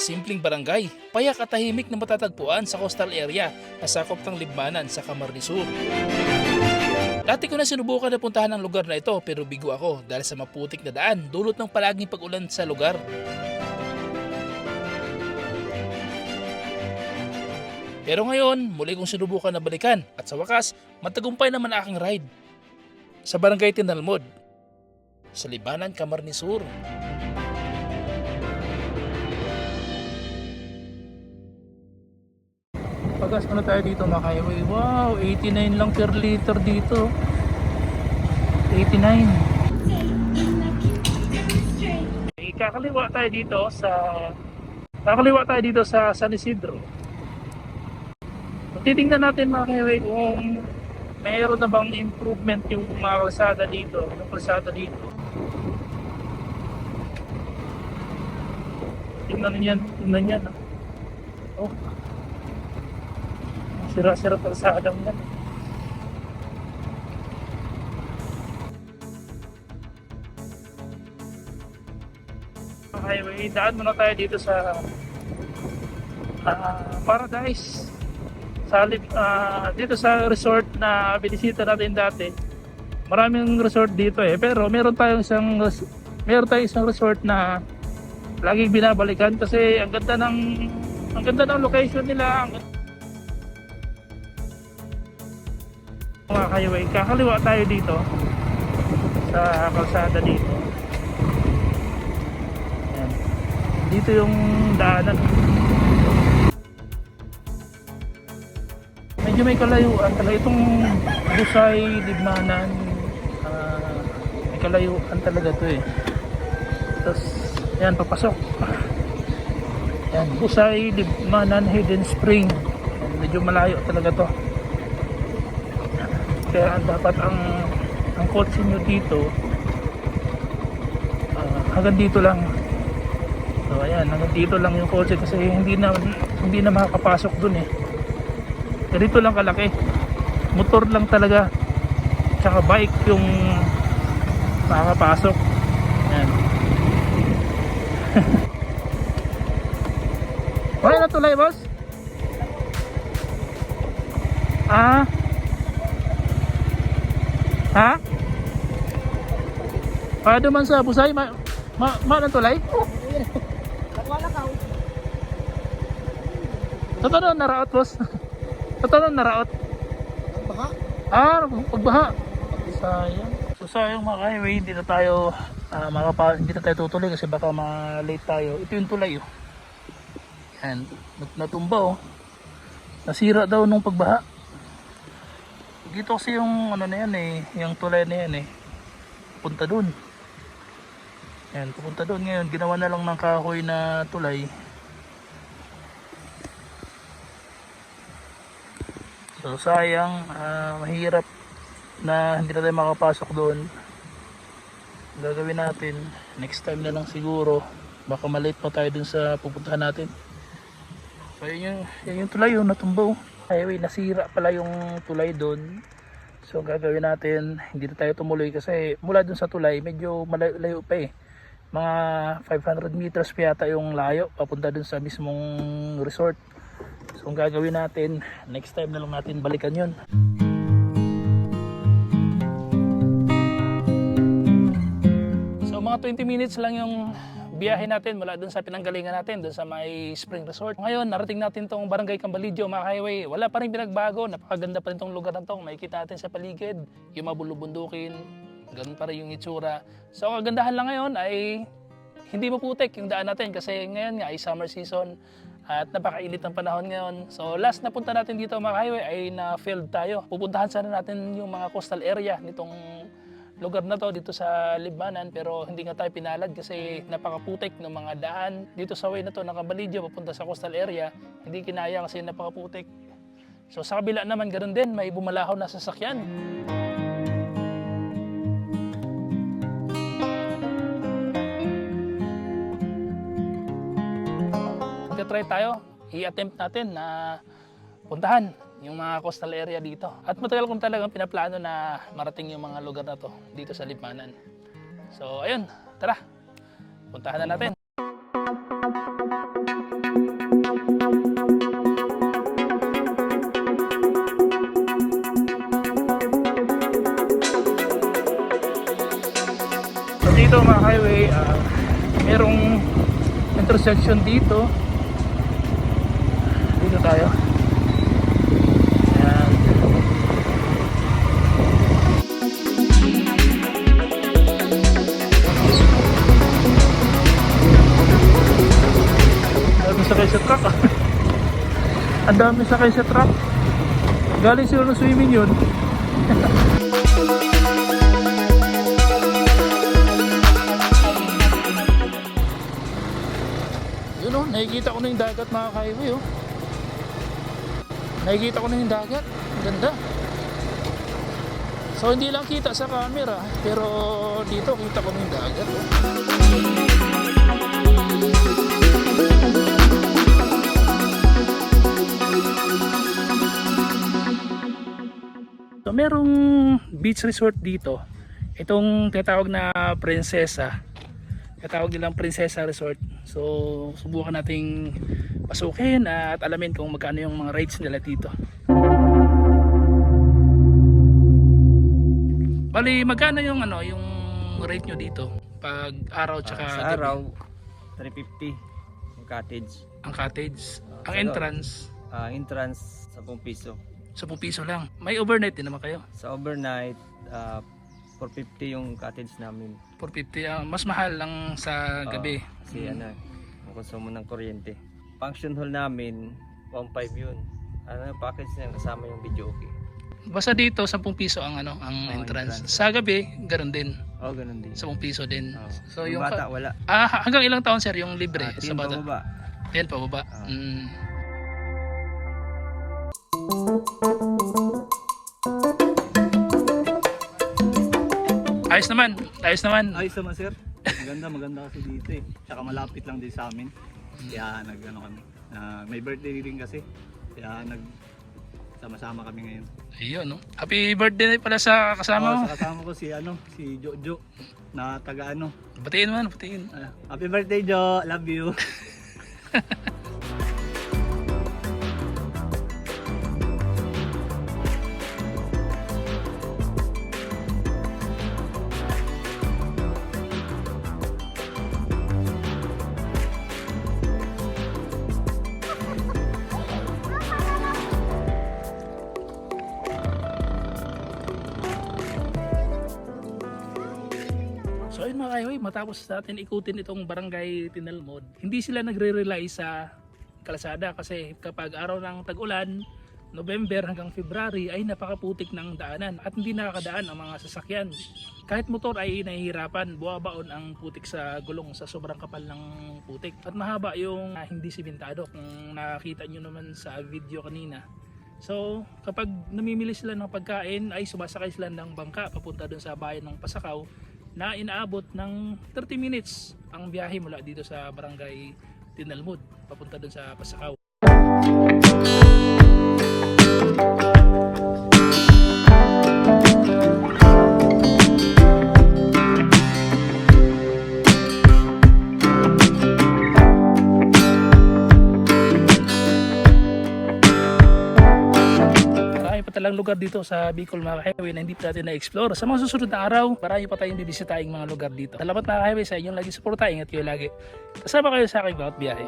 Simpleng barangay, payak at tahimik na matatagpuan sa coastal area na sakop ng Libmanan sa Camarines Sur. Dati ko na sinubukan na puntahan ang lugar na ito pero bigo ako dahil sa maputik na daan dulot ng palaging pag-ulan sa lugar. Pero ngayon, muli kong sinubukan na balikan at sa wakas, matagumpay naman aking ride sa Barangay Tinalmod sa Libmanan, Camarines Sur. Pagas na tayo dito mga highway. Wow, 89 lang per liter dito. 89. Kakaliwa tayo dito sa San Isidro. Titingnan natin mga highway kung mayroon na bang improvement yung mga kalsada dito, Tingnan yan. Oh. Sira-sira kalsada yan. Highway, daan muna tayo dito sa Paradise. Dito sa resort na binisita natin dati. Maraming resort dito pero meron tayong isang resort na laging binabalikan kasi ang ganda ng location nila. Mga highway, kakaliwa tayo dito sa kalsada dito. Ayan. Dito yung daanan. Medyo may kalayuan talaga itong Busay, Libmanan. May kalayuan talaga to Tapos yan, papasok. Yan, Busay, Libmanan, Hidden Spring. Yan, medyo malayo talaga to. Kaya dapat ang kotse nyo dito hanggang dito lang. So ayan, hanggang dito lang yung kotse kasi hindi na makakapasok dun Ganito lang kalaki. Motor lang talaga tsaka bike yung makakapasok. Ayan. Wala na tulay, boss? Ha? Duman sa Busay, ng tulay? Totoo naraot, boss. Totoo naraot. Pagbaha? Pagbaha. Sayang mga highway, hindi na tayo tutuloy kasi baka ma-late tayo. Ito yung tulay Yan, natumba Nasira daw nung pagbaha. Dito kasi yung yung tulay na yan pupunta dun. Yan, pupunta dun ngayon. Ginawa na lang ng kahoy na tulay. So sayang, mahirap na hindi na tayo makapasok doon. Gagawin natin next time na lang siguro. Baka malate pa tayo dun sa pupuntahan natin. So yun yung tulay natumba highway, nasira pala yung tulay doon. So gagawin natin, hindi na tayo tumuloy kasi mula dun sa tulay medyo malayo pa mga 500 meters pa yata yung layo papunta dun sa mismong resort. So ang gagawin natin, next time na lang natin balikan yun. So mga 20 minutes lang yung biyahe natin mula dun sa pinanggalingan natin, dun sa may spring resort. Ngayon, narating natin tong Barangay Cambalidyo, mga highway. Wala pa rin pinagbago, napakaganda pa rin tong lugar na to. Makikita natin sa paligid, yung mabulubundukin, ganun pa rin yung itsura. So, ang kagandahan lang ngayon ay hindi maputik yung daan natin kasi ngayon nga ay summer season at napakainit ng panahon ngayon. So, last na punta natin dito mga highway ay na-filled tayo. Pupuntahan sana natin yung mga coastal area nitong lugar na to dito sa Libmanan pero hindi nga tayo pinalad kasi napakaputik ng mga daan dito sa way na to ng Cambalidyo papunta sa coastal area. Hindi kinaya kasi napakaputik. So sa kabila naman ganoon din, may bumalahaw na sasakyan. Magka-try tayo, i-attempt natin na puntahan yung mga coastal area dito. At matagal kong talagang pinaplano na marating yung mga lugar na to dito sa Libmanan. So ayun, tara, puntahan na natin. dito mga highway, merong intersection dito. Dito tayo. Ayan. Ang dami sakay sa truck. Ang dami sakay sa truck. Galing sila ng swimming yun. Yun o, nakikita ko na yung dagat mga ka-highway o. Nakikita ko na yung dagat. Ang ganda. So hindi lang kita sa camera, pero dito kita ko na yung dagat o. So merong beach resort dito. Itong tinatawag na Prinsesa. Tinatawag nilang Prinsesa Resort. So subukan nating pasukin at alamin kung magkano yung mga rates nila dito. Bali, magkano yung yung rate nyo dito pag araw tsaka sa gabi? araw 350 yung cottage. Ang cottage. Ang Sa entrance Entrance 10 piso. 10 piso lang. May overnight din naman kayo. Sa overnight 450 yung cottage namin. 450. Mas mahal lang sa gabi. Kasi ang konsumo ng kuryente. Function hall namin 1.5 yun. Package niya kasama yung video okay. Basta dito 10 piso ang entrance. Sa gabi, ganoon din. Ganun din. 10 piso din. So yung bata wala. Hanggang ilang taon sir yung libre sa 10 bata? pababa. 10 pababa. Ayos naman. Ayos naman. Ayos naman sir. Maganda kasi dito eh. Tsaka malapit lang din sa amin. Kaya kami. May birthday din kasi. Kaya sama-sama kami ngayon. Ayun, no? Happy birthday pala sa kasama mo. Sa kasama ko si Jojo na taga Batiin man, batiin. Happy birthday Jo, love you. So ayun mga kahiway, matapos natin ikutin itong barangay Tinalmod, hindi sila nagre-rely sa kalsada kasi kapag araw ng tag-ulan, November hanggang February ay napakaputik ng daanan at hindi nakakadaan ang mga sasakyan. Kahit motor ay nahihirapan, buwabaon ang putik sa gulong sa sobrang kapal ng putik. At mahaba yung hindi simentado kung nakakita nyo naman sa video kanina. So kapag namimili sila ng pagkain ay sumasakay sila ng bangka papunta dun sa bayan ng Pasakaw na inaabot ng 30 minutes ang biyahe mula dito sa barangay Tinalmod papunta dun sa Pasakaw. Talang lugar dito sa Bicol mga highway na hindi pa natin na-explore. Sa mga susunod na araw, marami pa tayong bibisitaing mga lugar dito. Salamat mga highway sa inyong lagi suporta. Ingat kayo lagi. Kasama kayo sa aking bawat biyahe.